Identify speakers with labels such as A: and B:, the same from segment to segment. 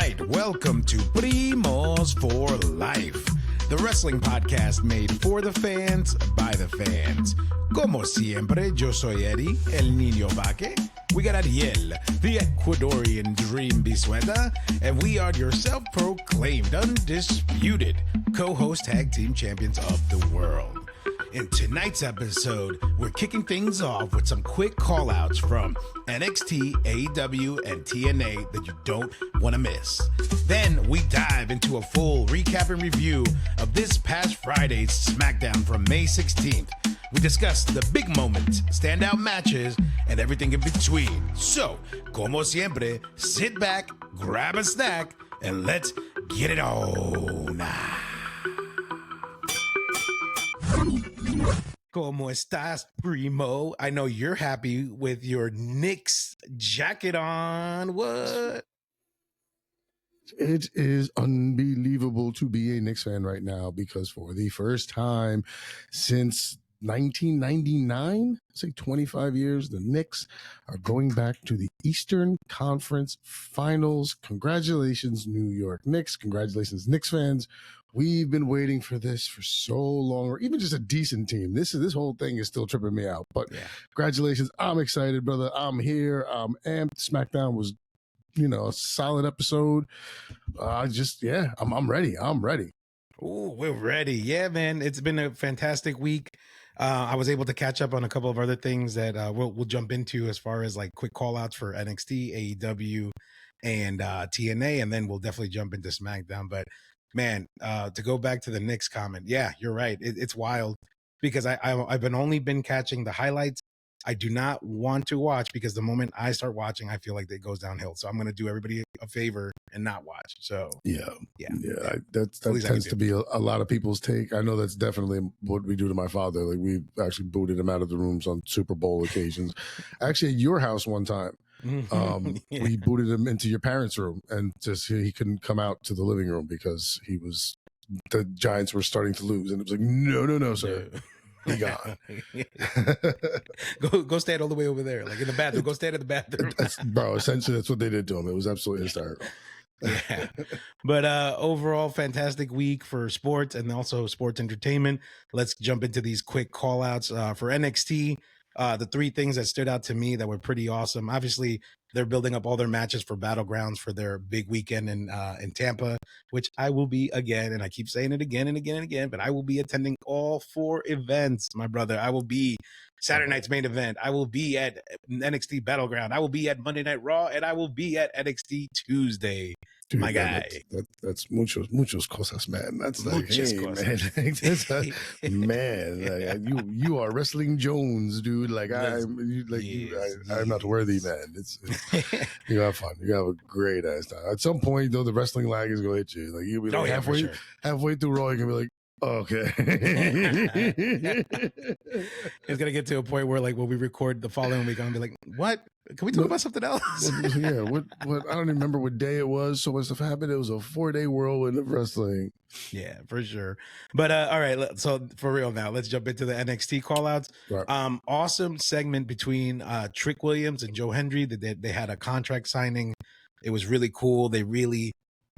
A: right, welcome to Primos for Life, the wrestling podcast made for the fans, by the fans. Como siempre, yo soy Eddie, el niño vaque. We got Ariel, the Ecuadorian dream bisueta, and we are your self-proclaimed, undisputed co-host tag team champions of the world. In tonight's episode, we're kicking things off with some quick call-outs from NXT, AEW, and TNA that you don't want to miss. Then we dive into a full recap and review of this past Friday's SmackDown from May 16th. We discuss the big moments, standout matches, and everything in between. So, como siempre, sit back, grab a snack, and let's get it on. Como estás, primo? I know you're happy with your Knicks jacket on. What?
B: It is unbelievable to be a Knicks fan right now because for the first time since 1999, say 25 years, the Knicks are going back to the Eastern Conference Finals. Congratulations, New York Knicks. Congratulations, Knicks fans. We've been waiting for this for so long, or even just a decent team. This whole thing is still tripping me out. But yeah. Congratulations. I'm excited, brother. I'm here. I'm amped. SmackDown was, a solid episode. I'm ready. I'm ready.
A: Oh, we're ready. Yeah, man. It's been a fantastic week. I was able to catch up on a couple of other things that we'll jump into as far as like quick call outs for NXT, AEW, and TNA, and then we'll definitely jump into SmackDown. But man, to go back to the Knicks comment, yeah, you're right. It's wild because I've only been catching the highlights. I do not want to watch because the moment I start watching, I feel like it goes downhill. So I'm going to do everybody a favor and not watch. So
B: yeah. That tends to be a lot of people's take. I know that's definitely what we do to my father. Like we actually booted him out of the rooms on Super Bowl occasions. Actually, at your house one time. We booted him into your parents' room and just he couldn't come out to the living room because the Giants were starting to lose, and it was like no sir, be gone.
A: go stand all the way over there, like in the bathroom. Go stand in the bathroom.
B: Bro, essentially that's what they did to him. It was absolutely hysterical.
A: Yeah, but overall fantastic week for sports and also sports entertainment. Let's jump into these quick call outs for NXT. The three things that stood out to me that were pretty awesome. Obviously, they're building up all their matches for Battlegrounds for their big weekend in Tampa, which I will be again, and I keep saying it again and again and again, but I will be attending all four events, my brother. I will be Saturday night's main event. I will be at NXT Battleground. I will be at Monday Night Raw, and I will be at NXT Tuesday. Dude, my guy.
B: That's muchos cosas, man. That's like, hey, man. Man, you are Wrestling Jones, dude. Like I'm not worthy, man. It's you have fun. You have a great ass time. At some point, though, the wrestling lag is gonna hit you. Like you'll be like halfway through Raw, you're gonna be like, okay.
A: It's gonna get to a point where, like, when we record the following week, I'm gonna be like, "What? Can we talk about something else?"
B: Yeah. What? I don't even remember what day it was. So much stuff happened. It was a 4-day whirlwind of wrestling.
A: Yeah, for sure. But all right. So for real now, let's jump into the NXT callouts. Right. Awesome segment between Trick Williams and Joe Hendry. They had a contract signing. It was really cool. They really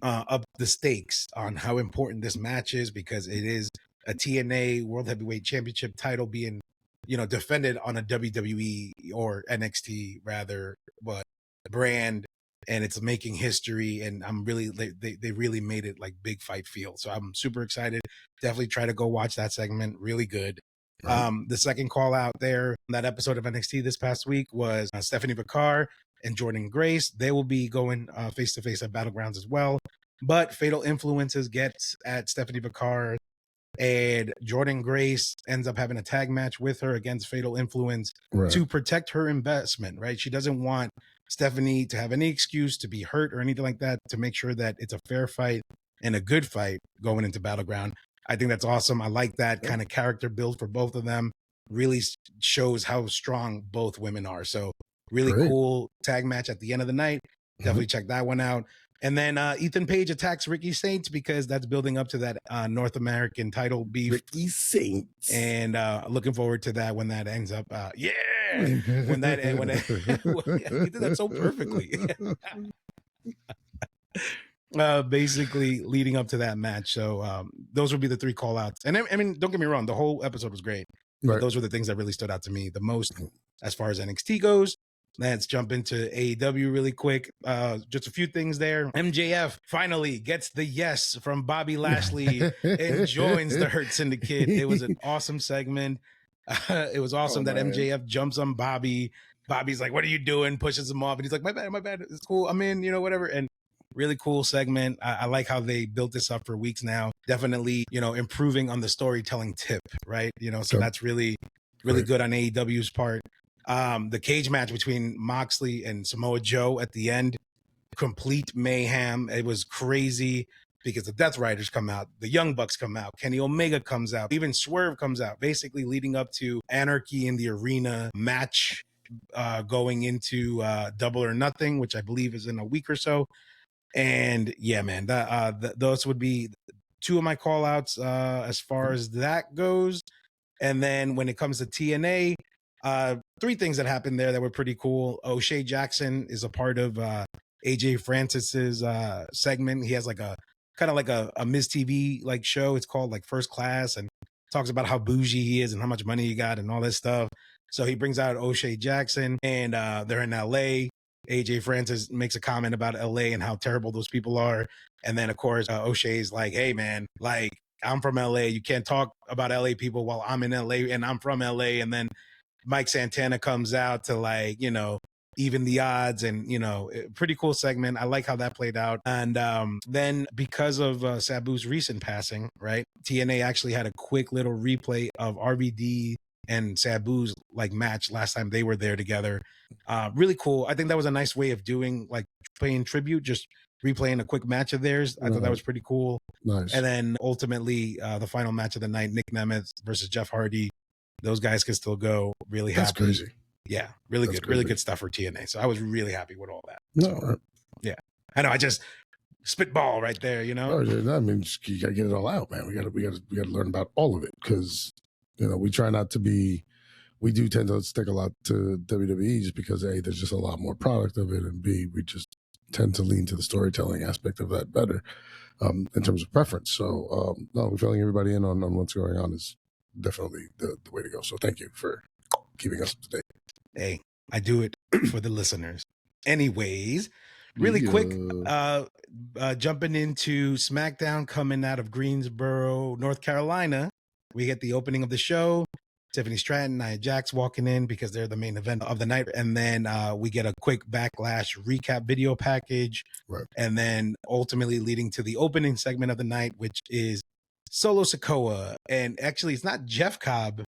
A: up the stakes on how important this match is because it is a TNA World Heavyweight Championship title being, defended on a WWE or NXT rather, but brand, and it's making history. And I'm really, they really made it like big fight feel. So I'm super excited. Definitely try to go watch that segment. Really good. Right. The second call out there, that episode of NXT this past week was Stephanie Vacar and Jordan Grace. They will be going face to face at Battlegrounds as well. But Fatal Influences gets at Stephanie Vacar, and Jordan Grace ends up having a tag match with her against Fatal Influence to protect her investment, right? She doesn't want Stephanie to have any excuse to be hurt or anything like that, to make sure that it's a fair fight and a good fight going into Battleground. I think that's awesome. I like that kind of character build for both of them. Really shows how strong both women are. So really cool tag match at the end of the night. Definitely check that one out. And then Ethan Page attacks Ricky Saints because that's building up to that North American title beef.
B: Ricky Saints.
A: And looking forward to that when that ends up. When he did that so perfectly. basically leading up to that match. So those would be the 3 call outs. And I mean, don't get me wrong, the whole episode was great. But
B: Right.
A: those were the things that really stood out to me the most as far as NXT goes. Let's jump into AEW really quick. Just a few things there. MJF finally gets the yes from Bobby Lashley and joins the Hurt Syndicate. It was an awesome segment. It was awesome that MJF jumps on Bobby. Bobby's like, "What are you doing?" Pushes him off, and he's like, my bad. It's cool. I'm in, whatever." And really cool segment. I like how they built this up for weeks now. Definitely, improving on the storytelling tip, right? So that's really good on AEW's part. The cage match between Moxley and Samoa Joe at the end, complete mayhem. It was crazy because the Death Riders come out, the Young Bucks come out, Kenny Omega comes out, even Swerve comes out, basically leading up to Anarchy in the Arena match going into Double or Nothing, which I believe is in a week or so. And yeah, man, those would be 2 of my call outs as far as that goes. And then when it comes to TNA, 3 things that happened there that were pretty cool. O'Shea Jackson is a part of AJ Francis's segment. He has like a kind of like a Miz TV like show. It's called like First Class, and talks about how bougie he is and how much money he got and all this stuff. So he brings out O'Shea Jackson, and they're in LA. AJ Francis makes a comment about LA and how terrible those people are. And then of course O'Shea's like, "Hey man, like I'm from LA. You can't talk about LA people while I'm in LA and I'm from LA." And then Mike Santana comes out to like, even the odds, and pretty cool segment. I like how that played out. And then because of Sabu's recent passing, right, TNA actually had a quick little replay of RVD and Sabu's like match last time they were there together. Really cool. I think that was a nice way of doing like paying tribute, just replaying a quick match of theirs. I thought that was pretty cool.
B: Nice.
A: And then ultimately the final match of the night, Nick Nemeth versus Jeff Hardy. Those guys can still go. Really happy.
B: That's crazy.
A: Yeah, really good stuff for TNA. So I was really happy with all that.
B: No,
A: yeah, I know. I just spitball right there,
B: Oh, I mean, you gotta get it all out, man. We gotta learn about all of it because we try not to be. We do tend to stick a lot to WWE just because A, there's just a lot more product of it, and B, we just tend to lean to the storytelling aspect of that better in terms of preference. So no, we're filling everybody in on what's going on is definitely the way to go. So thank you for keeping us up to date.
A: Hey, I do it for the listeners. Anyways, really quick, jumping into SmackDown coming out of Greensboro, North Carolina. We get the opening of the show. Tiffany Stratton, Nia Jax walking in because they're the main event of the night. And then we get a quick Backlash recap video package.
B: Right.
A: And then ultimately leading to the opening segment of the night, which is Solo Sikoa. And actually, it's not Jeff Cobb,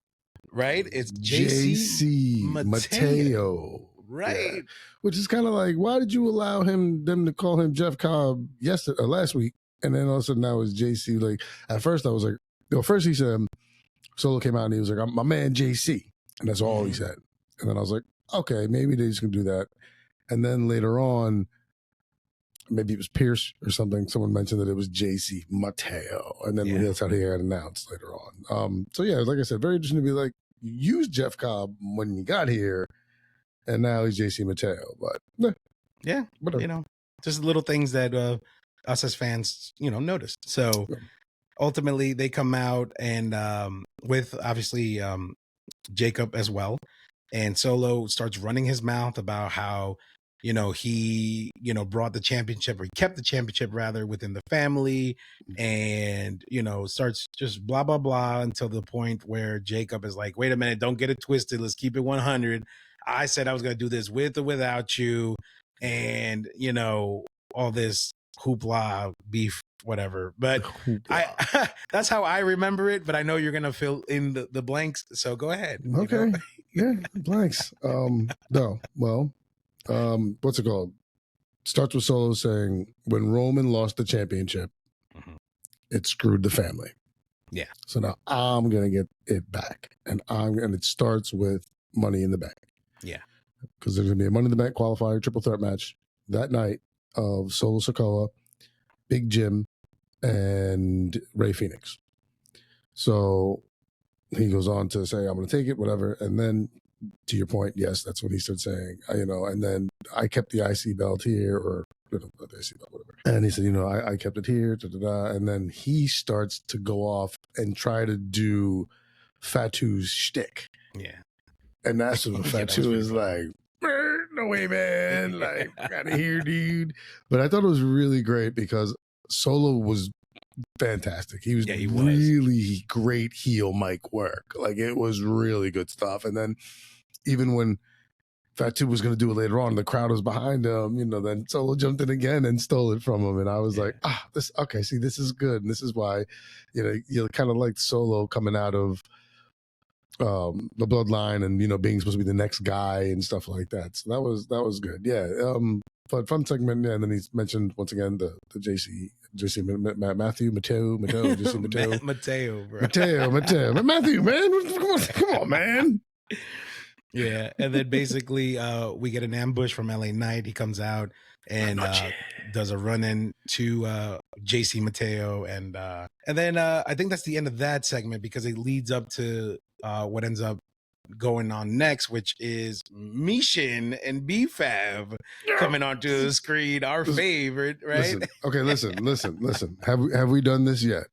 A: right? It's JC
B: Mateo.
A: Right.
B: Yeah. Which is kind of like, why did you allow them to call him Jeff Cobb last week? And then all of a sudden now it's JC. Like, at first I was like, first he said, Solo came out and he was like, "I'm my man JC." And that's all he said. And then I was like, okay, maybe they just can do that. And then later on, maybe it was Pierce or something. Someone mentioned that it was JC Mateo. And then that's how he had announced later on. So yeah, like I said, very interesting to be like, you used Jeff Cobb when you got here, and now he's JC Mateo. But
A: yeah, whatever. Just little things that us as fans, noticed. So ultimately they come out and with obviously Jacob as well. And Solo starts running his mouth about how, he, brought the championship, or he kept the championship rather, within the family, and, starts just blah, blah, blah, until the point where Jacob is like, "Wait a minute, don't get it twisted. Let's keep it 100. I said I was going to do this with or without you." And, all this hoopla, beef, whatever. But that's how I remember it. But I know you're going to fill in the blanks. So go ahead.
B: Okay. Yeah, blanks. No, well, what's it called? Starts with Solo saying, when Roman lost the championship, it screwed the family.
A: Yeah.
B: So now I'm going to get it back. And it starts with Money in the Bank.
A: Yeah.
B: Because there's going to be a Money in the Bank qualifier triple threat match that night of Solo Sikoa, Big Jim, and Rey Fenix. So he goes on to say, "I'm going to take it, whatever." And then, to your point, yes, that's when he started saying, and then I kept the IC belt here, or not the IC belt, whatever. And he said, you know, I kept it here, and then he starts to go off and try to do Fatu's shtick.
A: Yeah.
B: And that's when Fatu is like, no way, man. Like, out of here, dude. But I thought it was really great because Solo was fantastic. He was really great heel mic work. Like, it was really good stuff. And then even when Fatu was going to do it later on, the crowd was behind him, you know, then Solo jumped in again and stole it from him. And I was like, this is good. And this is why, you know, you kind of like Solo coming out of the bloodline and, you know, being supposed to be the next guy and stuff like that. So that was good. Yeah. But fun segment. Yeah. And then he's mentioned once again the JC Matthew, Matthew, man. Come on, man.
A: Yeah, and then basically we get an ambush from LA Knight. He comes out and does a run-in to JC Mateo, and then I think that's the end of that segment because it leads up to what ends up going on next, which is Mishin and B-Fab coming onto the screen, our favorite, right?
B: Listen. Have we done this yet?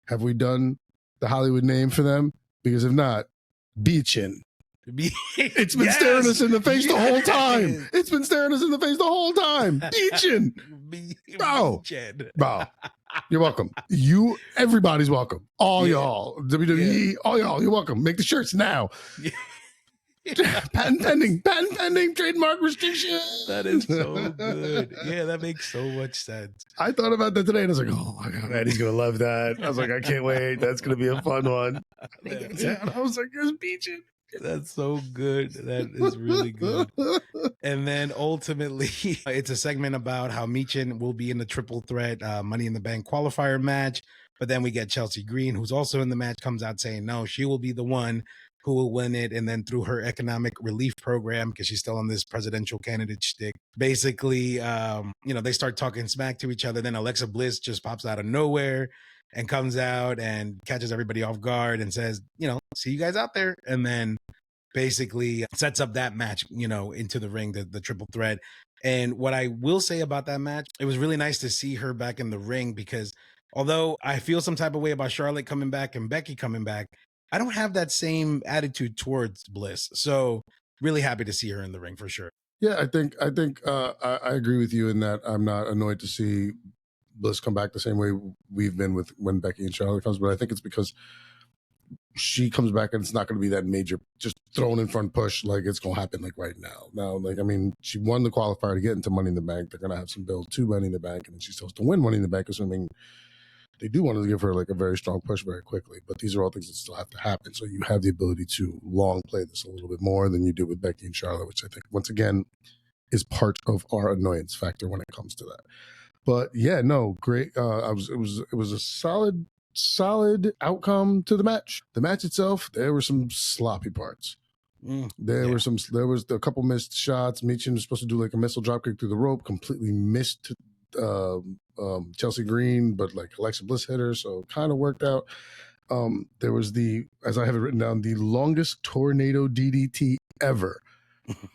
B: Have we done the Hollywood name for them? Because if not, Beachin. It's been staring us in the face the whole time. It's been staring us in the face the whole time. Beachin. Bro. You're welcome. Everybody's welcome. All y'all. WWE, all y'all, you're welcome. Make the shirts now. Patent pending, trademark restriction.
A: That is so good. Yeah, that makes so much sense.
B: I thought about that today and I was like, oh my God, Eddie's going to love that. I was like, I can't wait. That's going to be a fun one. I was like, there's Beachin.
A: That's so good. That is really good. And then ultimately, it's a segment about how Michin will be in the triple threat Money in the Bank qualifier match. But then we get Chelsea Green, who's also in the match, comes out saying, no, she will be the one who will win it. And then through her economic relief program, because she's still on this presidential candidate shtick, basically, they start talking smack to each other. Then Alexa Bliss just pops out of nowhere and comes out and catches everybody off guard and says, see you guys out there. And then basically sets up that match, into the ring, the triple threat. And what I will say about that match, it was really nice to see her back in the ring because although I feel some type of way about Charlotte coming back and Becky coming back, I don't have that same attitude towards Bliss. So really happy to see her in the ring for sure.
B: Yeah, I think I agree with you in that I'm not annoyed to see Bliss come back the same way we've been with when Becky and Charlotte comes, but I think it's because she comes back and it's not going to be that major, just thrown in front push like it's going to happen like right now. Now, she won the qualifier to get into Money in the Bank. They're going to have some build to Money in the Bank, and then she's supposed to win Money in the Bank, assuming they do want to give her like a very strong push very quickly. But these are all things that still have to happen. So you have the ability to long play this a little bit more than you do with Becky and Charlotte, which I think once again is part of our annoyance factor when it comes to that. But yeah, no, great. It was a solid outcome to the match. The match itself, there were some sloppy parts. There was a couple missed shots. Michin was supposed to do like a missile dropkick through the rope, completely missed Chelsea Green, but like Alexa Bliss hit her, so kind of worked out. There was as I have it written down, the longest tornado DDT ever.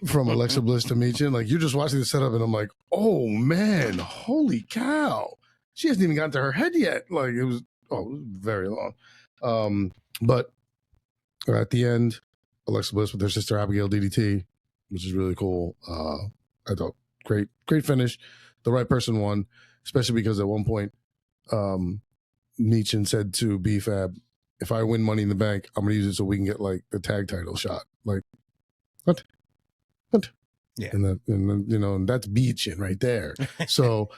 B: From Alexa Bliss to Michin. Like, you're just watching the setup and I'm like, oh man, holy cow. She hasn't even gotten to her head yet. Like, it was very long. But at the end, Alexa Bliss with her sister Abigail DDT, which is really cool. I thought great finish. The right person won, especially because at one point, Michin said to B-Fab, if I win Money in the Bank, I'm going to use it so we can get like the tag title shot. Like, what? Yeah, and that's Beachin right there. So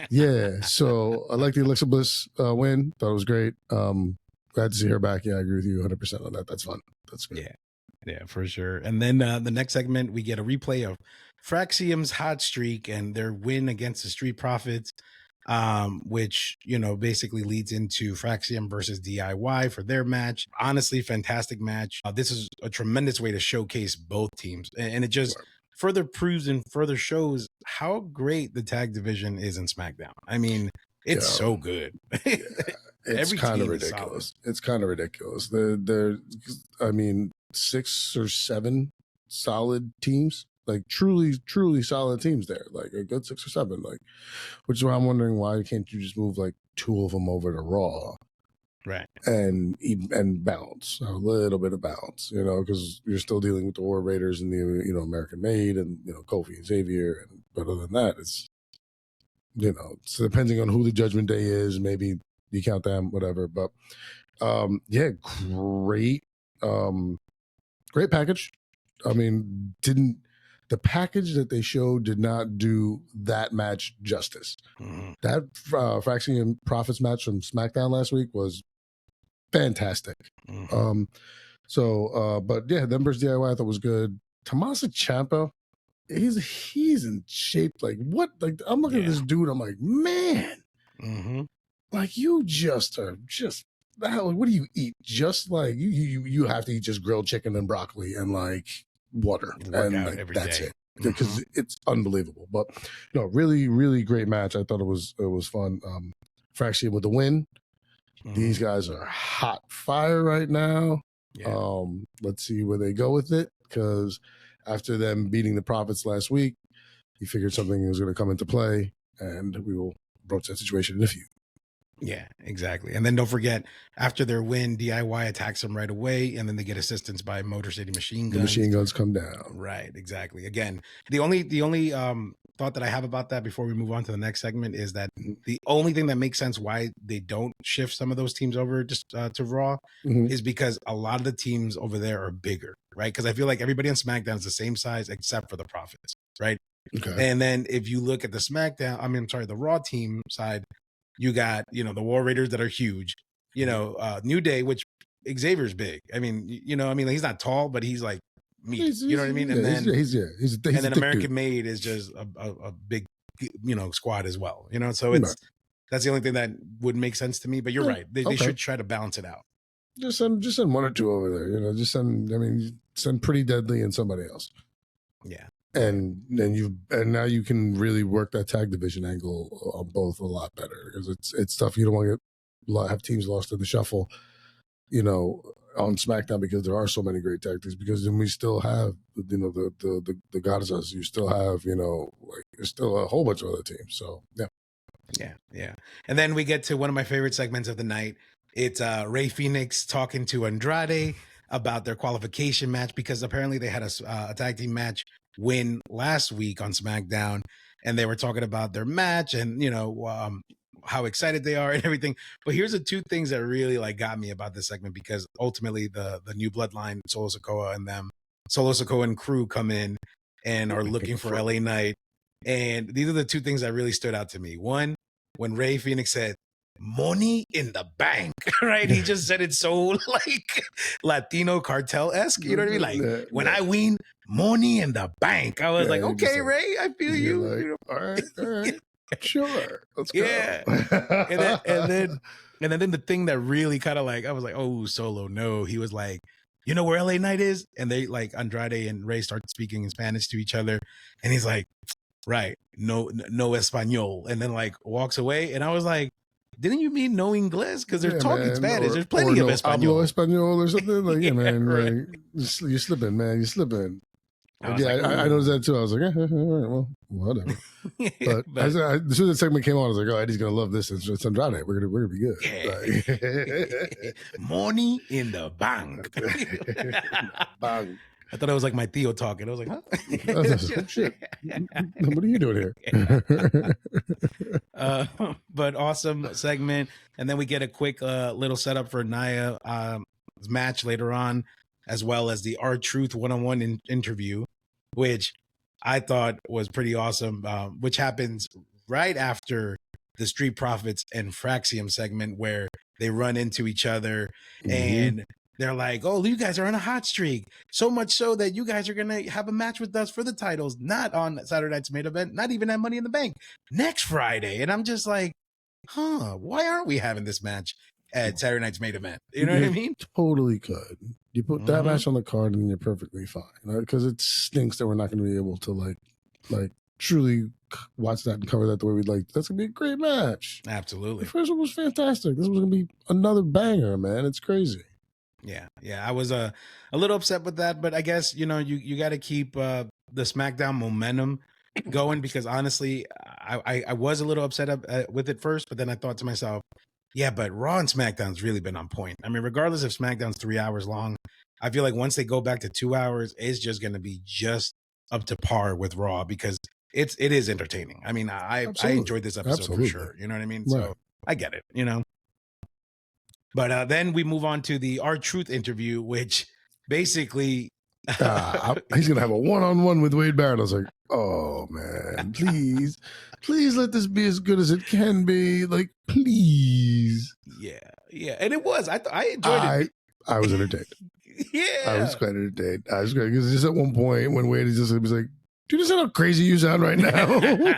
B: yeah, so I like the Alexa Bliss win. Thought it was great. Glad to see her back. Yeah, I agree with you 100% on that. That's fun. That's great.
A: Yeah, for sure. And then the next segment, we get a replay of Fraxium's hot streak and their win against the Street Profits, which basically leads into Fraxium versus DIY for their match. Honestly, fantastic match. This is a tremendous way to showcase both teams, and it just further proves and further shows how great the tag division is in SmackDown. I mean, it's so good.
B: It's kind of ridiculous. It's kind of ridiculous. They're 6 or 7 solid teams like truly solid teams there, like a good 6 or 7, like, which is why I'm wondering why can't you just move like 2 of them over to Raw,
A: right,
B: and bounce a little bit of bounce, because you're still dealing with the War Raiders and the American Made and Kofi and Xavier, but other than that, it's so depending on who the Judgment Day is, maybe you count them, whatever. But yeah, great package. I mean, the package that they showed did not do that match justice.
A: Mm-hmm.
B: That Fraxi and Profits match from SmackDown last week was fantastic.
A: Mm-hmm.
B: But yeah, Numbers DIY I thought was good. Tommaso Ciampa, he's in shape. Like what? Like I'm looking at this dude. I'm like, man, like you just are just. What do you eat? Just like you have to eat just grilled chicken and broccoli and like water, and like, that's day. It. Because it's unbelievable. But really, really great match. I thought it was fun. Fraction with the win. These guys are hot fire right now. Yeah. Let's see where they go with it, because after them beating the Profits last week, he figured something was going to come into play, and we will broach that situation in a few.
A: Yeah, exactly. And then don't forget, after their win, DIY attacks them right away, and then they get assistance by Motor City Machine Guns.
B: The machine guns come down.
A: Right, exactly. Again, the only thought that I have about that before we move on to the next segment is that the only thing that makes sense why they don't shift some of those teams over just to Raw is because a lot of the teams over there are bigger, right? Because I feel like everybody on SmackDown is the same size except for the Profits, right? Okay. And then if you look at the Raw team side, you got, the War Raiders that are huge, New Day, which Xavier's big. I mean, he's not tall, but he's like meat, you know what I mean? And then
B: he's
A: American
B: dude.
A: Made is just a big, squad as well, so that's the only thing that would make sense to me, but you're right. They should try to balance it out.
B: Just send 1 or 2 over there, just send Pretty Deadly and somebody else.
A: Yeah.
B: And now you can really work that tag division angle on both a lot better, because it's tough. You don't want to have teams lost in the shuffle, on SmackDown, because there are so many great tag teams. Because then we still have the goddesses. You still have there's still a whole bunch of other teams. So
A: yeah. And then we get to one of my favorite segments of the night. It's Rey Fenix talking to Andrade about their qualification match, because apparently they had a tag team match win last week on SmackDown, and they were talking about their match and how excited they are and everything. But here's the 2 things that really got me about this segment, because ultimately the new bloodline, Solo Sikoa and crew come in and are looking for LA Knight, and these are the 2 things that really stood out to me. One, when Rey Fenix said money in the bank, right? He just said it so Latino cartel-esque, you know what I mean? When I win, money in the bank. I was like, okay, Ray, I feel you.
B: All right. Sure. Let's go.
A: Yeah. and then the thing that really kind of I was like, oh, Solo, no. He was like, you know where LA Knight is? And they Andrade and Ray start speaking in Spanish to each other. And he's like, right, no Espanol. And then walks away. And I was like, didn't you mean no English? Because they're talking Spanish. There's plenty of Espanol.
B: Espanol or something. Yeah, man. Right. You're slipping, man. You're slipping. I noticed that too. I was like, all right, well, whatever. But as soon as the segment came on, I was like, oh, Eddie's gonna love this. It's Andrade. We're gonna be good.
A: Yeah. Money in the bank.
B: Bang.
A: I thought it was my Theo talking. I was like, huh?
B: Shit. What are you doing here?
A: But awesome segment. And then we get a quick little setup for Nia match later on, as well as the R-Truth one-on-one interview, which I thought was pretty awesome, which happens right after the Street Profits and Fraxium segment, where they run into each other and they're like, oh, you guys are on a hot streak. So much so that you guys are going to have a match with us for the titles, not on Saturday Night's Main Event, not even at Money in the Bank, next Friday. And I'm just like, why aren't we having this match at Saturday Night's Main Event? You know what I mean?
B: Totally could. You put that match on the card and you're perfectly fine. Because it stinks that we're not going to be able to truly watch that and cover that the way we'd like. That's going to be a great match.
A: Absolutely.
B: The first one was fantastic. This was going to be another banger, man. It's crazy.
A: Yeah. I was a little upset with that, but I guess, you got to keep the SmackDown momentum going, because honestly, I was a little upset with it first, but then I thought to myself, yeah, but Raw and SmackDown's really been on point. I mean, regardless if SmackDown's 3 hours long, I feel like once they go back to 2 hours, it's just going to be just up to par with Raw, because it is entertaining. I mean, I enjoyed this episode for sure. You know what I mean? Right. So I get it, you know. But then we move on to the R-Truth interview, which basically
B: he's gonna have a one-on-one with Wade Barrett. I was like, oh man, please let this be as good as it can be. Like, please.
A: Yeah, and it was. I enjoyed it.
B: I was entertained.
A: Yeah,
B: I was quite entertained. I was great, because just at one point when Wade was like, "Dude, you see how crazy you sound right now?"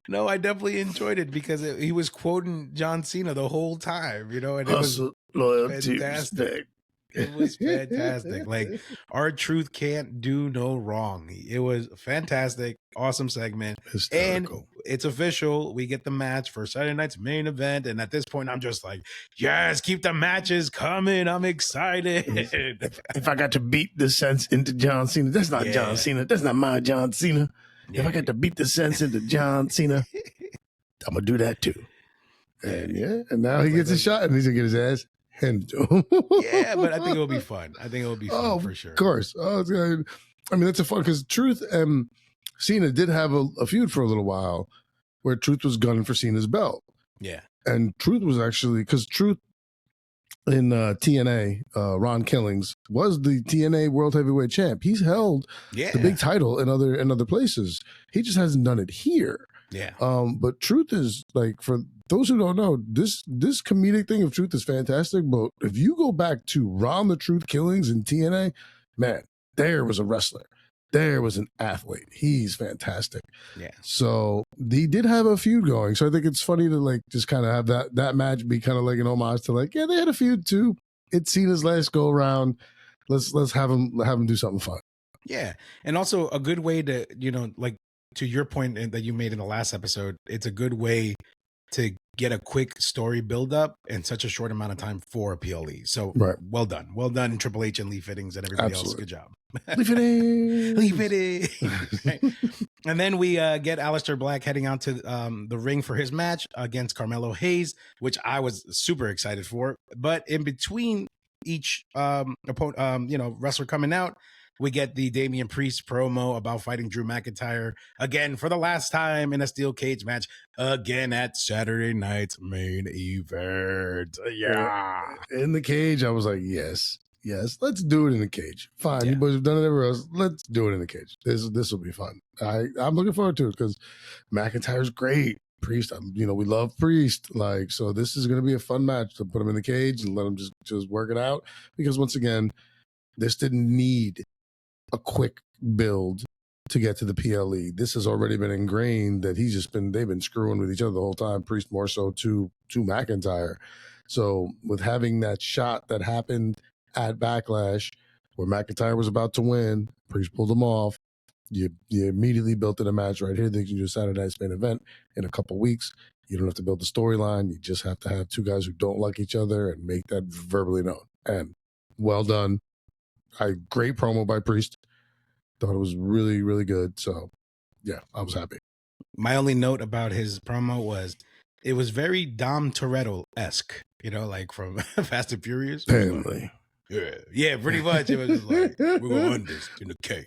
A: No, I definitely enjoyed it, because he was quoting John Cena the whole time, you know, and it was fantastic. It was fantastic. Like, R-Truth can't do no wrong. It was fantastic, awesome segment. Hysterical. And it's official. We get the match for Saturday night's main event. And at this point, I'm just like, yes, keep the matches coming. I'm excited.
B: If I got to beat the sense into John Cena, that's not John Cena. That's not my John Cena. If I got to beat the sense into John Cena, I'm going to do that too. And and now he gets a shot, and he's going to get his ass handed to him.
A: Yeah, but I think it'll be fun. I think it'll be fun for sure.
B: Of course. I mean, that's a fun, because Truth and Cena did have a feud for a little while where Truth was gunning for Cena's belt.
A: Yeah.
B: And Truth was actually, because Truth in TNA, Ron Killings, was the TNA World Heavyweight Champ. He's held the big title in other places. He just hasn't done it here.
A: Yeah.
B: But Truth is, like, for those who don't know, this comedic thing of Truth is fantastic. But if you go back to Ron the Truth Killings in TNA, man, there was a wrestler. There was an athlete. He's fantastic.
A: Yeah.
B: So he did have a feud going. So I think it's funny to, like, just kind of have that match be kind of like an homage to, like, yeah, they had a feud too. It's Cena's last go around. Let's have him do something fun.
A: Yeah. And also a good way to, you know, like, to your point that you made in the last episode, it's a good way to get a quick story build up in such a short amount of time for a PLE. So well done, Triple H and Lee Fittings and everybody else. Good job.
B: Lee Fittings.
A: Lee Fittings. Right. And then we get Aleister Black heading out to the ring for his match against Carmelo Hayes, which I was super excited for. But in between each wrestler coming out, we get the Damian Priest promo about fighting Drew McIntyre again for the last time in a steel cage match again at Saturday night's main event. Yeah.
B: In the cage, I was like, yes, let's do it in the cage. Fine, you boys have done it everywhere else. Let's do it in the cage. This will be fun. I'm looking forward to it, because McIntyre's great. Priest, we love Priest. Like, so this is going to be a fun match to put him in the cage and let him just work it out. Because once again, this didn't need a quick build to get to the PLE. This has already been ingrained that they've been screwing with each other the whole time. Priest more so to McIntyre. So with having that shot that happened at Backlash where McIntyre was about to win, Priest pulled him off. You immediately built in a match right here that you can do a Saturday night's main event in a couple weeks. You don't have to build the storyline. You just have to have two guys who don't like each other and make that verbally known. And well done. Great promo by Priest. Thought it was really, really good. So, yeah, I was happy.
A: My only note about his promo was it was very Dom Toretto-esque, like from Fast and Furious.
B: Family.
A: Yeah, pretty much. It was just like, we're going to run this in the cage.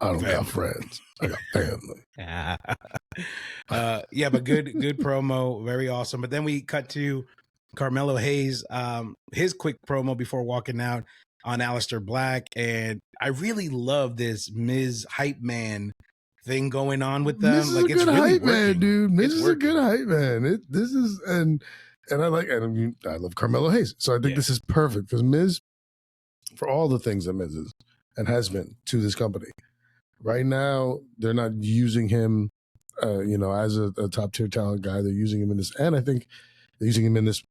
B: I don't got friends. I got family.
A: But good promo. Very awesome. But then we cut to Carmelo Hayes, his quick promo before walking out on Aleister Black. And I really love this Miz hype man thing going on with them.
B: Miz is a good hype man, dude. Miz is a good hype man. I love Carmelo Hayes. So I think this is perfect because Miz, for all the things that Miz is and has been to this company, right now they're not using him, as a top tier talent guy. They're using him in this, and I think they're using him in this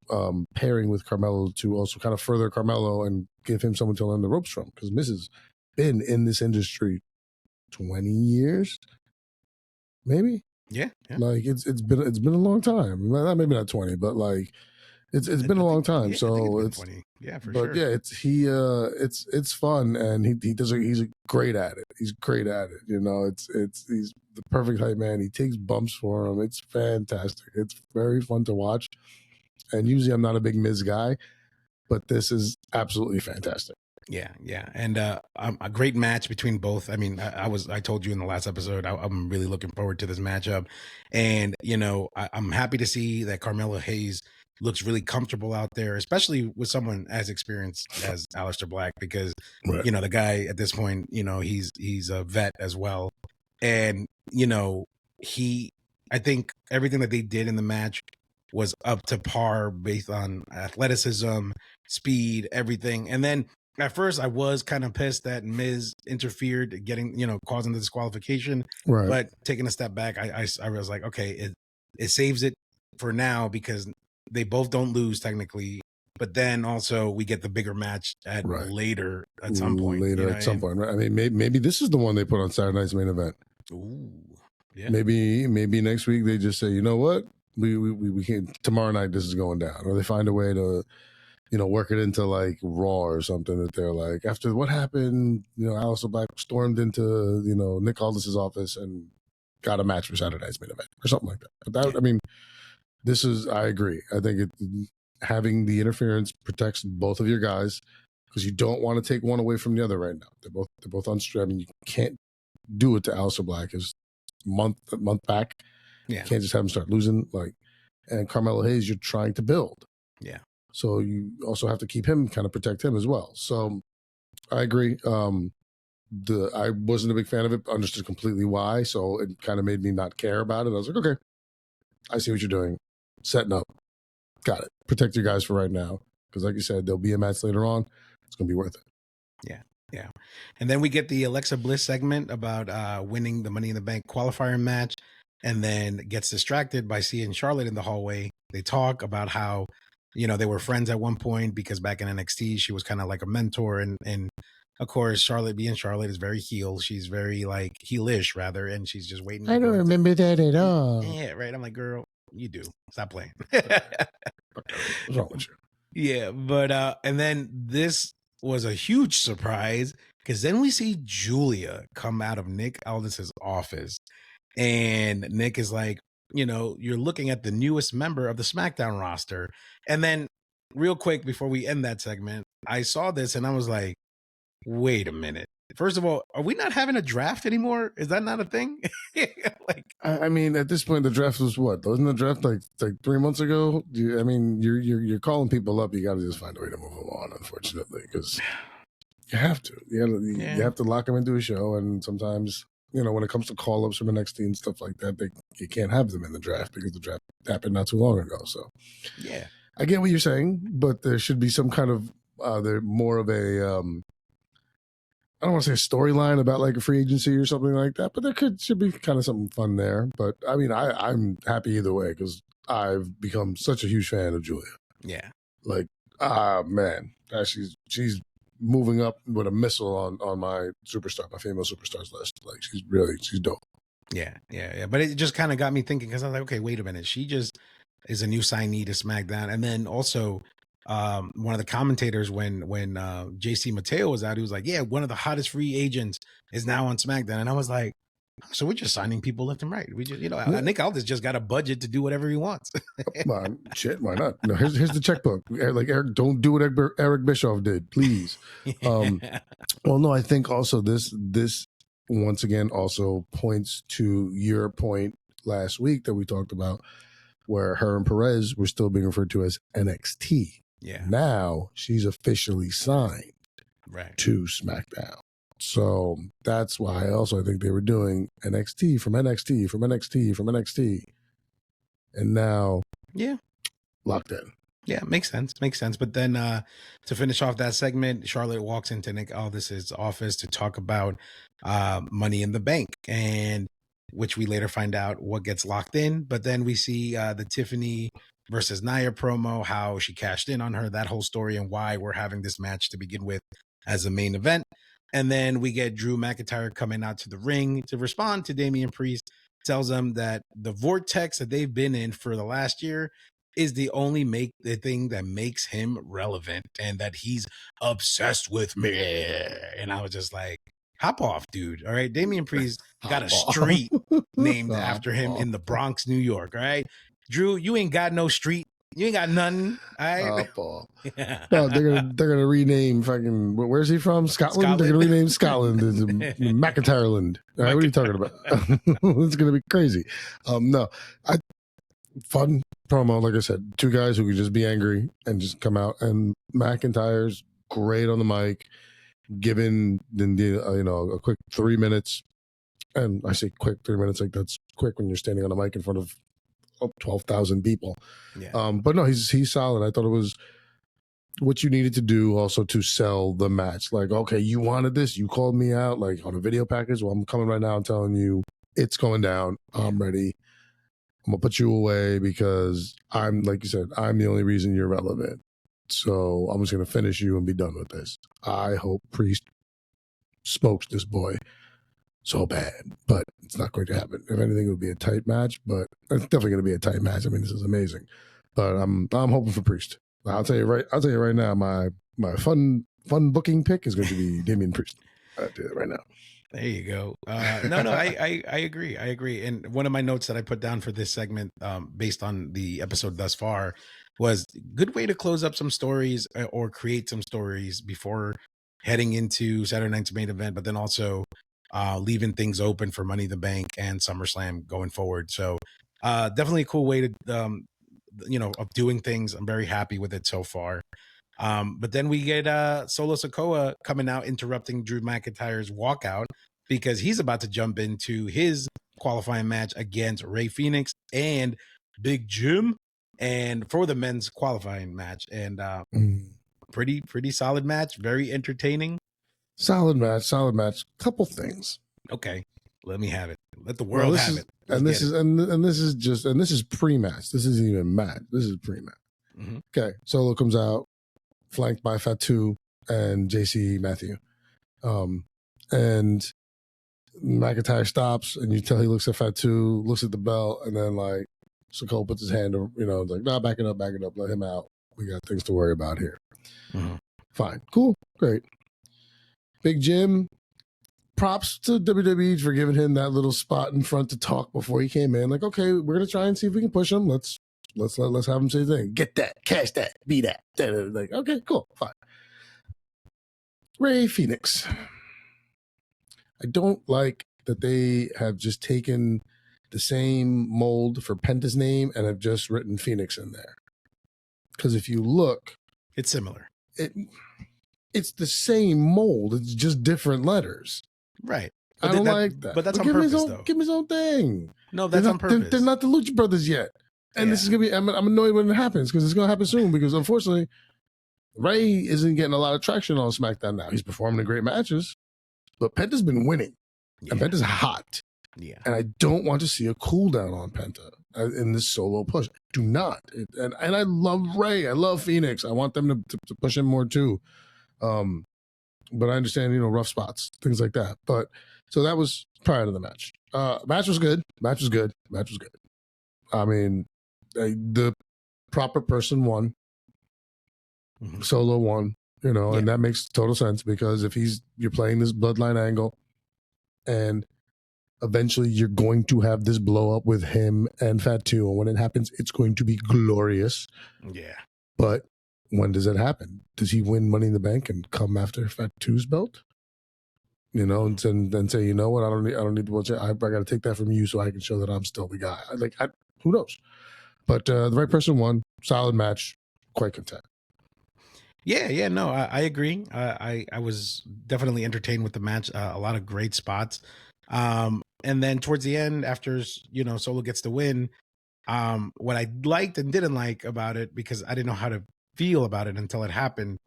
B: pairing with Carmelo to also kind of further Carmelo and give him someone to learn the ropes from. Because Miz has been in this industry 20 years, maybe.
A: Yeah.
B: Like it's been a long time. Maybe not 20, but like It's been a long time, so
A: it's 20. Yeah, for
B: but
A: sure.
B: yeah, it's fun, and he's great at it. He's great at it. You know, he's the perfect hype man. He takes bumps for him. It's fantastic. It's very fun to watch. And usually I'm not a big Miz guy, but this is absolutely fantastic.
A: Yeah, and a great match between both. I mean, I told you in the last episode, I'm really looking forward to this matchup, and I'm happy to see that Carmelo Hayes looks really comfortable out there, especially with someone as experienced as Aleister Black, because
B: Right.
A: the guy at this point, he's a vet as well, and I think everything that they did in the match was up to par based on athleticism, speed, everything, and then at first I was kind of pissed that Miz interfered, causing the disqualification.
B: Right.
A: But taking a step back, I was like, okay, it saves it for now because they both don't lose technically. But then also we get the bigger match later at some point.
B: Right? I mean, maybe this is the one they put on Saturday night's main event.
A: Ooh, yeah.
B: Maybe next week they just say, you know what, we can't. Tomorrow night this is going down, or they find a way to work it into like Raw or something, that they're like, after what happened, Aleister Black stormed into, Nick Aldis's office and got a match for Saturday night's main event or something like that. But that, I mean, I agree. I think having the interference protects both of your guys, because you don't want to take one away from the other right now. They're both on stream. I mean, you can't do it to Aleister Black. His month back.
A: Yeah.
B: You can't just have him start losing. And Carmelo Hayes, you're trying to build.
A: Yeah.
B: So you also have to keep him, kind of protect him as well. So I agree. I wasn't a big fan of it, understood completely why. So it kind of made me not care about it. I was like, okay, I see what you're doing. Setting up. Got it. Protect your guys for right now. Because like you said, there'll be a match later on. It's going to be worth it.
A: Yeah. And then we get the Alexa Bliss segment about winning the Money in the Bank qualifier match, and then gets distracted by seeing Charlotte in the hallway. They talk about how they were friends at one point, because back in NXT, she was kind of like a mentor. And of course, Charlotte being Charlotte is very heel. She's very like heelish rather. And she's just waiting.
B: I don't remember that at all.
A: Yeah, right. I'm like, girl, you do. Stop playing.
B: What's wrong with you?
A: Yeah. But, and then this was a huge surprise, because then we see Julia come out of Nick Aldis's office. And Nick is like, you're looking at the newest member of the SmackDown roster. And then real quick, before we end that segment, I saw this and I was like, wait a minute. First of all, are we not having a draft anymore? Is that not a thing?
B: I mean, at this point, the draft was what? Wasn't the draft like 3 months ago? I mean, you're calling people up. You got to just find a way to move them on, unfortunately, because you have to. You have to lock them into a show, and sometimes, when it comes to call-ups from NXT and stuff like that, you can't have them in the draft because the draft happened not too long ago. So,
A: yeah,
B: I get what you're saying, but there should be some kind of more of a I don't want to say a storyline about like a free agency or something like that, but should be kind of something fun there. But I mean, I'm happy either way, because I've become such a huge fan of Julia.
A: Yeah,
B: like man, she's moving up with a missile on my female superstars list. Like she's dope.
A: Yeah. But it just kind of got me thinking, because I was like, okay, wait a minute. She just is a new signee to SmackDown. And then also one of the commentators, when JC Mateo was out, he was like, yeah, one of the hottest free agents is now on SmackDown. And I was like, so we're just signing people left and right. We just, Nick Aldis just got a budget to do whatever he wants.
B: Shit, why not? No, here's the checkbook. Like, Eric, don't do what Eric Bischoff did, please. Well, no, I think also this once again also points to your point last week that we talked about, where her and Perez were still being referred to as NXT.
A: Yeah.
B: Now she's officially signed to SmackDown. So that's why I think they were doing NXT from NXT from NXT from NXT. And now locked in.
A: Yeah, makes sense. But then to finish off that segment, Charlotte walks into Nick Aldis's office to talk about Money in the Bank, and which we later find out what gets locked in. But then we see the Tiffany versus Nia promo, how she cashed in on her, that whole story, and why we're having this match to begin with as a main event. And then we get Drew McIntyre coming out to the ring to respond to Damian Priest, tells them that the vortex that they've been in for the last year is the thing that makes him relevant, and that he's obsessed with me. And I was just like, hop off, dude. All right. Damian Priest got a street named after him in the Bronx, New York. All right. Drew, you ain't got no street. You ain't got nothing. All right.
B: No, they're gonna rename fucking. Where's he from? Scotland. They're gonna rename Scotland as McIntyreland. All right, what are you talking about? It's gonna be crazy. No, fun promo. Like I said, two guys who could just be angry and just come out. And McIntyre's great on the mic, giving a quick 3 minutes. And I say quick 3 minutes, like that's quick when you're standing on a mic in front of 12,000 people.
A: Yeah.
B: But no, he's solid. I thought it was what you needed to do also to sell the match. Like, okay, you wanted this, you called me out like on a video package. Well, I'm coming right now and telling you it's going down. I'm ready. I'm gonna put you away because I'm, like you said, I'm the only reason you're relevant. So I'm just gonna finish you and be done with this. I hope Priest smokes this boy so bad, but it's not going to happen. If anything, it would be a tight match, but it's definitely going to be a tight match. I mean, this is amazing, but I'm hoping for Priest. I'll tell you right now, my fun booking pick is going to be Damian Priest. I'll do it right now.
A: There you go. No, I agree. I agree. And one of my notes that I put down for this segment, based on the episode thus far, was good way to close up some stories or create some stories before heading into Saturday night's main event, but then also leaving things open for Money in the Bank and SummerSlam going forward. So definitely a cool way to, of doing things. I'm very happy with it so far. But then we get Solo Sikoa coming out, interrupting Drew McIntyre's walkout because he's about to jump into his qualifying match against Rey Fenix and Big Jim, and for the men's qualifying match. And pretty solid match, very entertaining.
B: Solid match. Couple things.
A: Okay, let me have it. Let the world have it.
B: This is pre-match. This isn't even match. This is pre-match. Mm-hmm. Okay, Solo comes out, flanked by Fatu and JC Matthew. And McIntyre stops, and you tell he looks at Fatu, looks at the belt, and then like Sikoa puts his hand, like, nah, back it up, let him out. We got things to worry about here. Mm-hmm. Fine, cool, great. Big Jim, props to WWE for giving him that little spot in front to talk before he came in. Like, okay, we're gonna try and see if we can push him. Let's have him say the thing. Get that, cash that, be that. Like, okay, cool, fine. Rey Fenix. I don't like that they have just taken the same mold for Penta's name and have just written Phoenix in there. Because if you look,
A: it's similar.
B: It's the same mold. It's just different letters.
A: Right.
B: I don't like that.
A: But that's on purpose, though.
B: Give me his own thing.
A: No, that's on purpose.
B: They're not the Lucha Brothers yet. And this is going to be, I'm annoyed when it happens because it's going to happen soon because unfortunately, Rey isn't getting a lot of traction on SmackDown now. He's performing in great matches, but Penta's been winning. Yeah. And Penta's hot.
A: Yeah.
B: And I don't want to see a cool down on Penta in this Solo push. Do not. And I love Rey. I love Phoenix. I want them to push him more too. But I understand, rough spots, things like that. But so that was prior to the match. Match was good. I mean, the proper person won. Mm-hmm. Solo won, and that makes total sense because if you're playing this bloodline angle and eventually you're going to have this blow up with him and Fatu, and when it happens, it's going to be glorious.
A: Yeah.
B: But when does it happen? Does he win Money in the Bank and come after Fatu's belt? And then say, you know what? I don't need to watch it. I got to take that from you so I can show that I'm still the guy. Who knows? But the right person won. Solid match. Quite content.
A: Yeah, no, I agree. I was definitely entertained with the match. A lot of great spots. And then towards the end, after Solo gets the win, what I liked and didn't like about it, because I didn't know how to feel about it until it happened,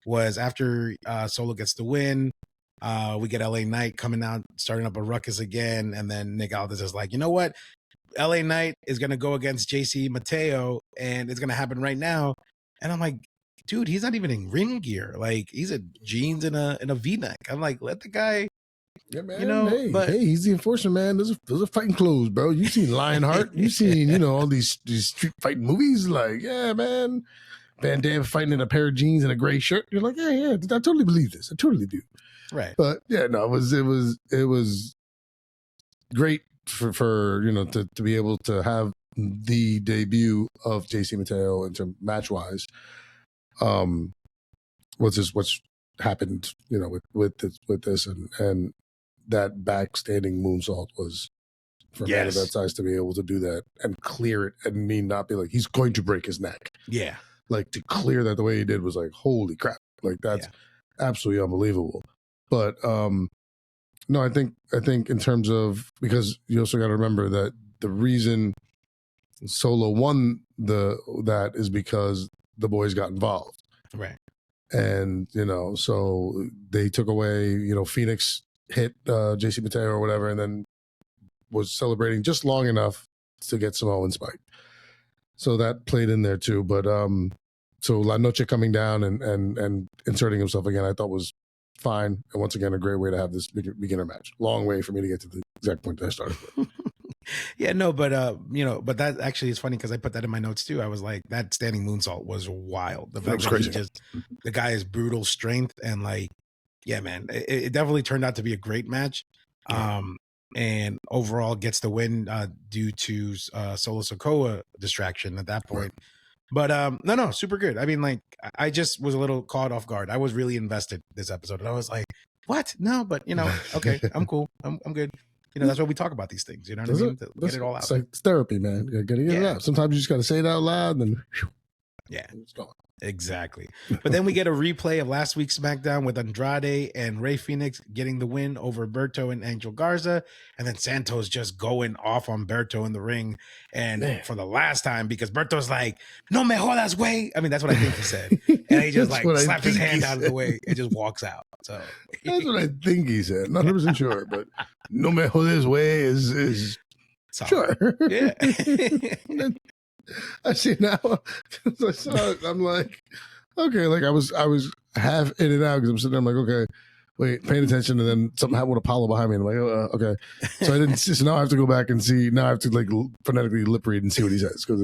A: was after Solo gets the win, we get LA Knight coming out, starting up a ruckus again, and then Nick Aldis is like, you know what? LA Knight is gonna go against JC Mateo, and it's gonna happen right now. And I'm like, dude, he's not even in ring gear. Like, he's in jeans and a V-neck. I'm like, let the guy
B: Yeah, man.
A: You know,
B: hey, he's the enforcer, man. Those are fighting clothes, bro. You've seen Lionheart. You've seen, all these street fighting movies. Like, yeah, man. Van Damme fighting in a pair of jeans and a gray shirt. You're like, yeah, I totally believe this. I totally do.
A: Right.
B: But yeah, no, it was great for to be able to have the debut of JC Mateo in terms match wise. What's happened, with this and that backstanding moonsault was for a man of that size to be able to do that and clear it and not be like he's going to break his neck.
A: Yeah.
B: Like to clear that the way he did was like, holy crap. Like that's absolutely unbelievable. But no, I think in terms of, because you also got to remember that the reason Solo won that is because the boys got involved.
A: Right.
B: And, so they took away, Phoenix hit JC Mateo or whatever, and then was celebrating just long enough to get Samoan spike. So that played in there too. But so La Noche coming down and inserting himself again, I thought was fine. And once again, a great way to have this beginner match. Long way for me to get to the exact point that I started with.
A: Yeah, no, but but that actually is funny because I put that in my notes too. I was like, that standing moonsault was wild. The fact that crazy. The guy is brutal strength and like, yeah, man, it definitely turned out to be a great match. Yeah. And overall gets the win due to Solo Sikoa distraction at that point. Right. But no, super good. I mean, like, I just was a little caught off guard. I was really invested this episode, and I was like, "What? No, but okay, I'm cool. I'm good." That's why we talk about these things. You know what I mean? Get it all out.
B: It's like therapy, man. You gotta get it out. Sometimes you just gotta say it out loud, and then
A: it's gone. Exactly. But then we get a replay of last week's SmackDown with Andrade and Rey Fenix getting the win over Berto and Angel Garza. And then Santos just going off on Berto in the ring. And for the last time, because Berto's like, no me jodas, way. I mean, that's what I think he said. And he just like slapped his hand out of the way and just walks out. So
B: that's what I think he said. Not 100% sure, but no me jodas, way is sure.
A: Yeah.
B: I see now. I saw it. I'm like, okay. Like I was half in and out because I'm sitting there. I'm like, okay, wait, paying attention, and then something happened with Apollo behind me. And I'm like, okay. So I didn't. So now I have to go back and see. Now I have to like phonetically lip read and see what he says because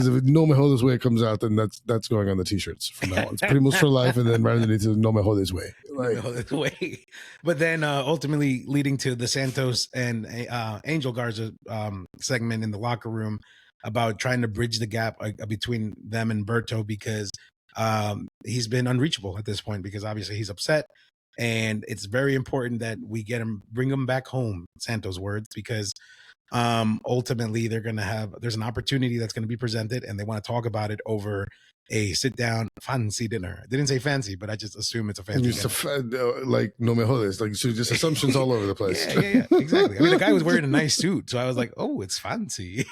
B: if No Me Jodas Way comes out, then that's going on the t-shirts from now on. It's Primos for life, and then right underneath it, No Me Jodas Way.
A: Like, but then ultimately leading to the Santos and Angel Garza segment in the locker room about trying to bridge the gap between them and Berto because he's been unreachable at this point because obviously he's upset. And it's very important that we bring him back home, Santos' words, because ultimately there's an opportunity that's going to be presented and they want to talk about it over a sit-down fancy dinner. I didn't say fancy, but I just assume it's a fancy dinner.
B: Like no me jodes, like so just assumptions all over the place.
A: Yeah, exactly. I mean, the guy was wearing a nice suit, so I was like, oh, it's fancy.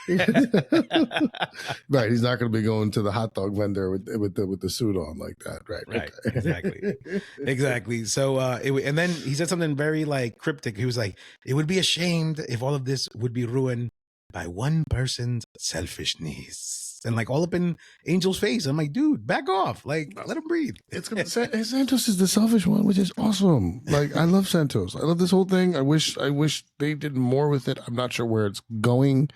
B: Right, he's not going to be going to the hot dog vendor with the suit on like that, right?
A: Okay. Exactly. So, and then he said something very like cryptic. He was like, "It would be ashamed if all of this would be ruined by one person's selfishness." And like all up in Angel's face. I'm like, dude, back off. Like, let him breathe.
B: Santos is the selfish one, which is awesome. Like, I love Santos. I love this whole thing. I wish they did more with it. I'm not sure where it's going,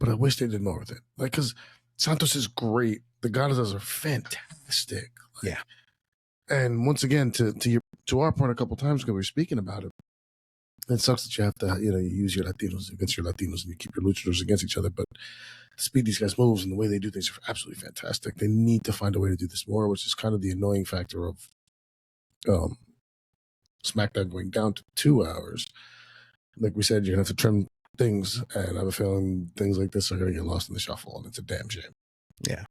B: but I wish they did more with it. Like, because Santos is great. The Goddesses are fantastic. Like,
A: yeah.
B: And once again, to our point a couple times ago, we were speaking about it. It sucks that you have to, you use your Latinos against your Latinos and you keep your luchadors against each other. But the speed these guys moves and the way they do things are absolutely fantastic. They need to find a way to do this more, which is kind of the annoying factor of SmackDown going down to 2 hours. Like we said, you're going to have to trim things, and I have a feeling things like this are going to get lost in the shuffle, and it's a damn shame.
A: Yeah,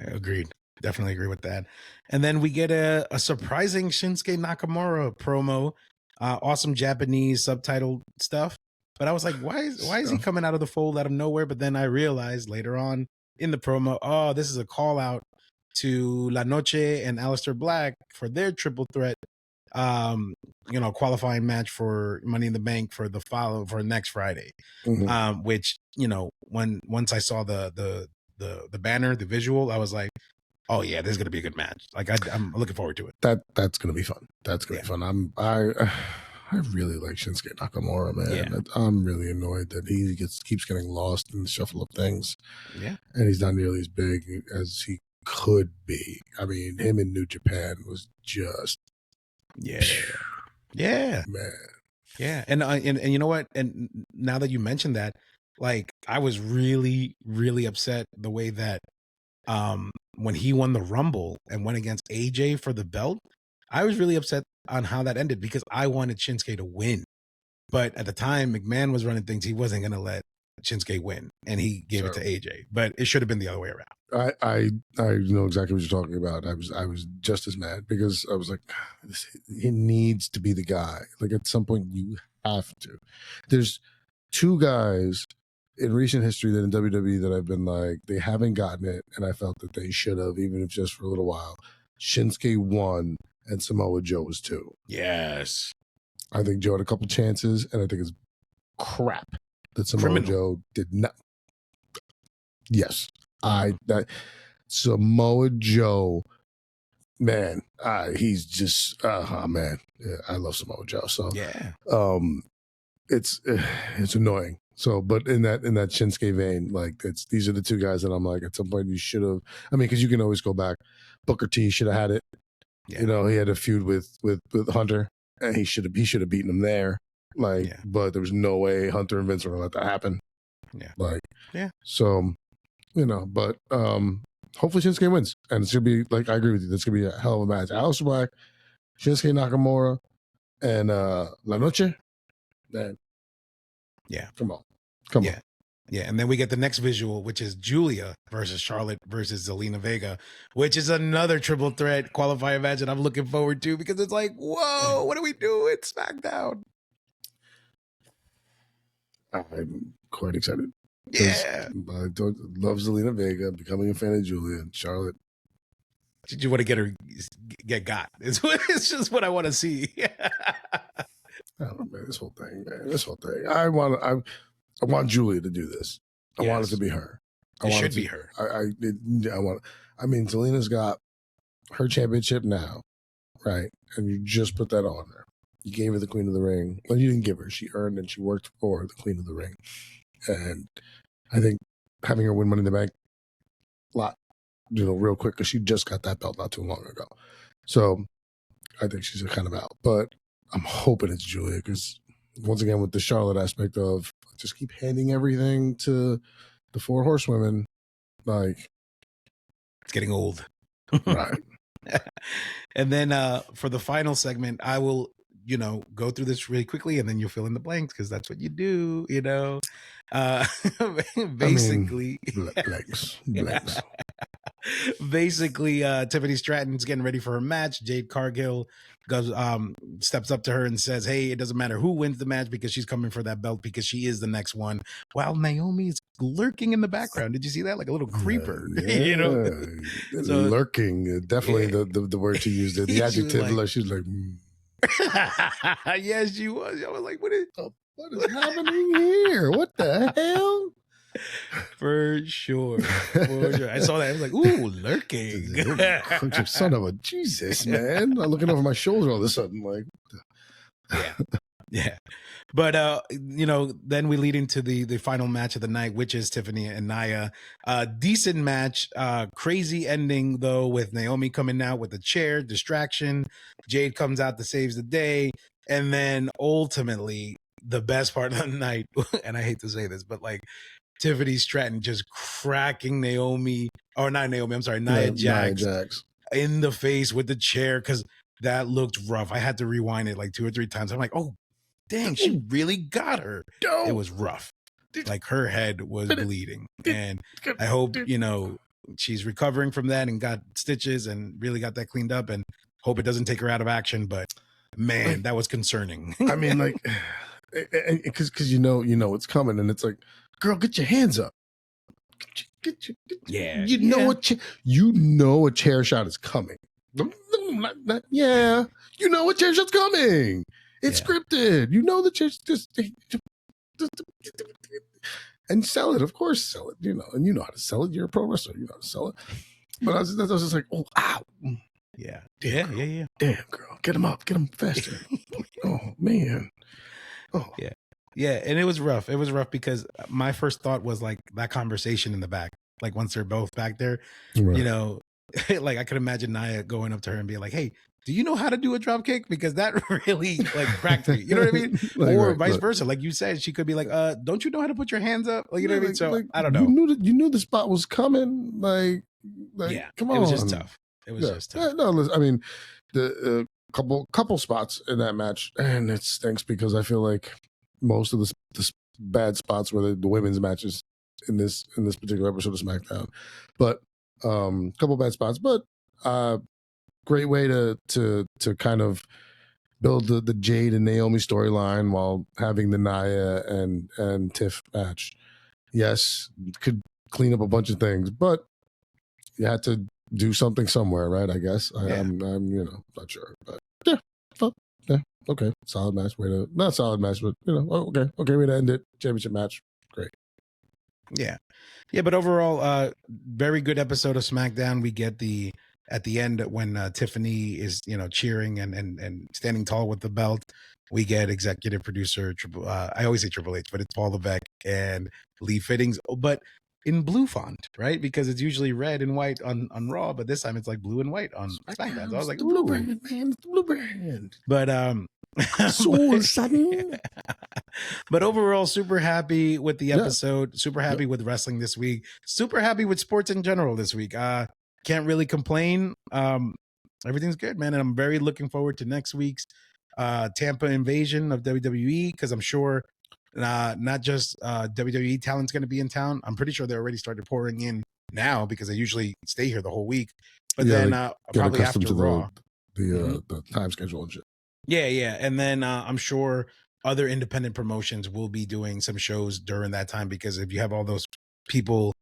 A: agreed. Definitely agree with that. And then we get a surprising Shinsuke Nakamura promo. Awesome Japanese subtitle stuff. But I was like, why is he coming out of the fold out of nowhere? But then I realized later on in the promo, oh, this is a call out to La Noche and Aleister Black for their triple threat, qualifying match for Money in the Bank for next Friday. Mm-hmm. Which, once I saw the banner, the visual, I was like, oh yeah, this is gonna be a good match. Like I'm looking forward to it.
B: That's gonna be fun. That's gonna be fun. I really like Shinsuke Nakamura, man.
A: Yeah.
B: I'm really annoyed that he keeps getting lost in the shuffle of things.
A: Yeah.
B: And he's not nearly as big as he could be. I mean, him in New Japan was just
A: Yeah.
B: man.
A: Yeah. And you know what? And now that you mentioned that, like, I was really, really upset the way that when he won the Rumble and went against AJ for the belt. I was really upset on how that ended because I wanted Shinsuke to win. But at the time, McMahon was running things. He wasn't going to let Shinsuke win, and he gave it to AJ. But it should have been the other way around.
B: I know exactly what you're talking about. I was just as mad because I was like, he needs to be the guy. Like at some point, you have to. There's two guys in recent history that in WWE that I've been like, they haven't gotten it, and I felt that they should have, even if just for a little while. Shinsuke won, and Samoa Joe was two.
A: Yes.
B: I think Joe had a couple chances, and I think it's crap that Samoa Joe did not. Yes. That Samoa Joe, man, he's just man. Yeah, I love Samoa Joe. So
A: yeah.
B: It's annoying. So, but in that Shinsuke vein, like these are the two guys that I'm like, at some point you should have. I mean, because you can always go back. Booker T should have had it. Yeah. You know, he had a feud with Hunter, and he should have beaten him there. Like, but there was no way Hunter and Vince were gonna let that happen.
A: Yeah.
B: Like, so, you know, but hopefully Shinsuke wins, and it's gonna be like I agree with you. This gonna be a hell of a match. Aleister Black, Shinsuke Nakamura, and La Noche. Man, come on.
A: Yeah, and then we get the next visual, which is Julia versus Charlotte versus Zelina Vega, which is another triple threat qualifier match that I'm looking forward to because it's like, whoa, what do we do at SmackDown?
B: I'm quite excited.
A: Yeah.
B: I love Zelina Vega. I'm becoming a fan of Julia and Charlotte.
A: Did you want to get got? It's just what I want to see.
B: I don't know, man. This whole thing. I want Julia to do this. I want it to be her.
A: It should be her.
B: I mean, Zelina's got her championship now, right? And you just put that on her. You gave her the Queen of the Ring. Well, you didn't give her. She earned and she worked for the Queen of the Ring. And I think having her win Money in the Bank real quick, because she just got that belt not too long ago. So I think she's kind of out. But I'm hoping it's Julia, because once again, with the Charlotte aspect of just keep handing everything to the four horsewomen, like
A: it's getting old.
B: Right.
A: And then for the final segment, I will, go through this really quickly and then you'll fill in the blanks because that's what you do, basically.
B: Blanks.
A: Basically, Tiffany Stratton's getting ready for her match. Jade Cargill goes, steps up to her and says, "Hey, it doesn't matter who wins the match because she's coming for that belt because she is the next one." While Naomi is lurking in the background. Did you see that? Like a little creeper,
B: So, lurking, definitely the word she used. The adjective, she's like,
A: yes, she was. I was like, what is
B: happening here? What the hell?
A: For sure. I saw that. I was like, ooh, lurking.
B: Son of a Jesus, man. I'm looking over my shoulder all of a sudden, like.
A: Yeah. But, then we lead into the final match of the night, which is Tiffany and Nia. Decent match. Crazy ending, though, with Naomi coming out with a chair, distraction. Jade comes out to save the day. And then ultimately, the best part of the night, and I hate to say this, but like, Tiffany Stratton just cracking Nia Jax in the face with the chair because that looked rough. I had to rewind it like 2 or 3 times. I'm like, oh, dang, she really got her. It was rough. Like her head was bleeding. And I hope, she's recovering from that and got stitches and really got that cleaned up and hope it doesn't take her out of action. But man, that was concerning.
B: I mean, like, because you know it's coming and it's like, girl, get your hands up. You know a chair shot is coming. You know a chair shot's coming. It's scripted. You know the chair just and sell it. Of course, sell it. And you know how to sell it. You're a pro wrestler. You know how to sell it. But I was just like, oh, ow.
A: Yeah.
B: Damn,
A: Yeah.
B: Damn, girl. Get him up. Get him faster. Oh, man. Oh.
A: Yeah. And it was rough. It was rough because my first thought was like that conversation in the back. Like once they're both back there,
B: Right.
A: like I could imagine Nia going up to her and being like, "Hey, do you know how to do a drop kick?" Because that really like cracked me. You know what I mean?
B: Like,
A: or
B: right,
A: vice versa. Like you said, she could be like, "Don't you know how to put your hands up?" Like, you know what I mean? So I don't know.
B: You knew the spot was coming. Like
A: Yeah,
B: come on.
A: it was just tough. It was just tough.
B: No, listen, I mean, the couple spots in that match, and it stinks because I feel like most of the bad spots were the women's matches in this particular episode of SmackDown. But couple bad spots, but great way to kind of build the Jade and Naomi storyline while having the Nia and Tiff match. Yes, could clean up a bunch of things, but you had to do something somewhere, right? I guess I'm not sure, but yeah, okay, solid match. Not solid match, but okay, way to end it. Championship match, great.
A: Yeah, but overall, very good episode of SmackDown. We get at the end when Tiffany is cheering and standing tall with the belt. We get executive producer I always say Triple H, but it's Paul Levesque and Lee Fittings, but in blue font, right? Because it's usually red and white on Raw, but this time it's like blue and white on SmackDown. So I was like,
B: the blue brand, man, it's the blue brand.
A: But
B: so sudden.
A: But overall, super happy with the episode. Super happy with wrestling this week. Super happy with sports in general this week. Can't really complain. Everything's good, man, and I'm very looking forward to next week's Tampa invasion of WWE, because I'm sure not just WWE talent's going to be in town. I'm pretty sure they already started pouring in now because they usually stay here the whole week. But then probably after Raw,
B: the time schedule and shit.
A: Yeah. And then I'm sure other independent promotions will be doing some shows during that time, because if you have all those people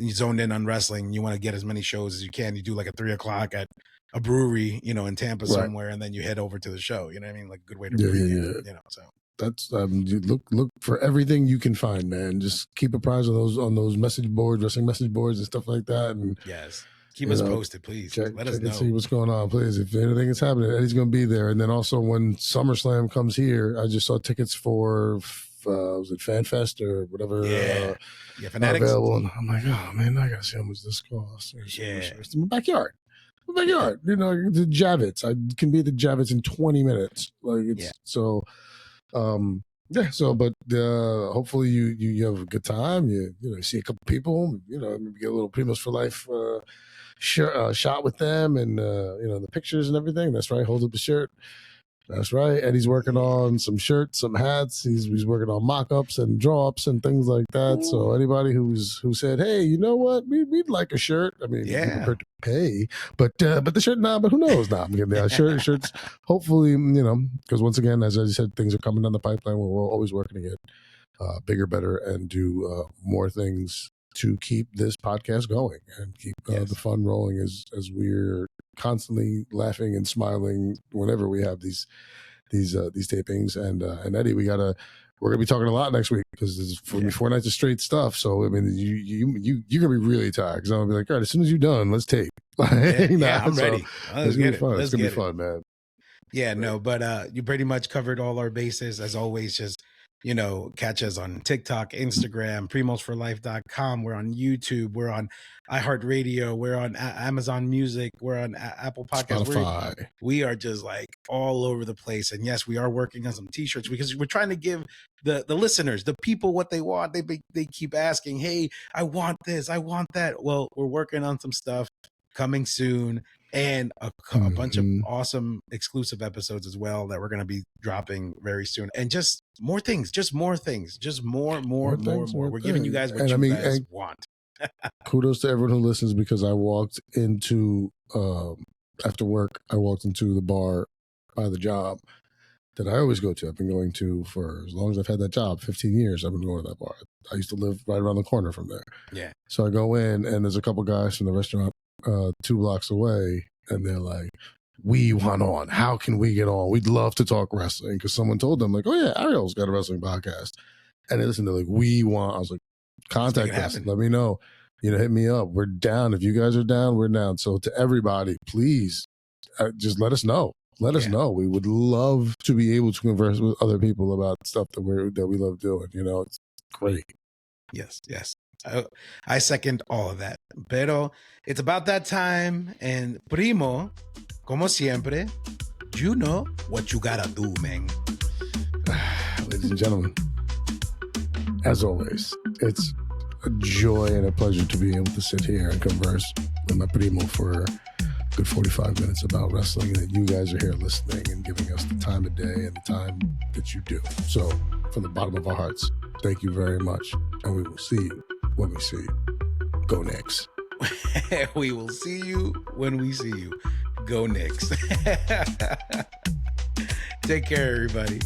A: zoned in on wrestling, you want to get as many shows as you can. You do like a 3:00 at a brewery, in Tampa somewhere, and then you head over to the show. You know what I mean? Like a good way to bring it, so.
B: That's you look for everything you can find, man. Just keep apprised of those message boards, wrestling message boards and stuff like that. And
A: yes, keep us posted, please. Let us know.
B: See what's going on, please. If anything is happening, Eddie's going to be there. And then also when SummerSlam comes here, I just saw tickets for was it FanFest or whatever?
A: Fanatics.
B: Available, and I'm like, oh man, I gotta see how much this costs. It's in my backyard. The Javits. I can be at the Javits in 20 minutes. Like it's so. But hopefully you have a good time. You see a couple people. Maybe get a little Primos for Life shot with them, and the pictures and everything. That's right. Hold up the shirt. That's right. Eddie's working on some shirts, some hats. He's working on mock-ups and draw-ups and things like that. Ooh. So anybody who said, hey, you know what, we'd like a shirt. I mean, we're prepared to pay, but the shirt, but who knows? I'm getting the shirts. Hopefully, because once again, as I said, things are coming down the pipeline. We're always working to get bigger, better, and do more things to keep this podcast going and keep the fun rolling as we're constantly laughing and smiling whenever we have these tapings. And Eddie, we're gonna be talking a lot next week because it's 4 nights of straight stuff. So I mean, you're gonna be really tired because I'm gonna be like, all right, as soon as you're done, let's tape.
A: I'm ready.
B: It's gonna be fun. It's gonna be fun, man.
A: Yeah, no, but you pretty much covered all our bases as always. Just catch us on TikTok, Instagram, primosforlife.com. We're on YouTube. We're on iHeartRadio. We're on Amazon Music. We're on Apple Podcasts.
B: Spotify.
A: We are just like all over the place. And yes, we are working on some t-shirts because we're trying to give the listeners, the people, what they want. They keep asking, hey, I want this, I want that. Well, we're working on some stuff coming soon. And a bunch of awesome exclusive episodes as well that we're going to be dropping very soon. And just more things, just more. We're giving you guys what you guys want.
B: Kudos to everyone who listens, because I walked into, after work, I walked into the bar by the job that I always go to. I've been going to for as long as I've had that job, 15 years. I've been going to that bar. I used to live right around the corner from there.
A: Yeah.
B: So I go in and there's a couple guys from the restaurant 2 blocks away, and they're like, we want on. How can we get on? We'd love to talk wrestling, because someone told them, like, oh yeah, Ariel's got a wrestling podcast. And they listened, they're like, we want. I was like, contact us. Let me know. Hit me up. We're down. If you guys are down, we're down. So to everybody, please, just let us know. Let us know. We would love to be able to converse with other people about stuff that we love doing. It's great.
A: Yes. I second all of that. Pero it's about that time, and Primo, como siempre, you know what you gotta do, man.
B: Ladies and gentlemen, as always, it's a joy and a pleasure to be able to sit here and converse with my Primo for a good 45 minutes about wrestling, and that you guys are here listening and giving us the time of day and the time that you do. So from the bottom of our hearts, thank you very much, and we will see you when we see you. Go Knicks.
A: We will see you when we see you. Go Knicks. Take care, everybody.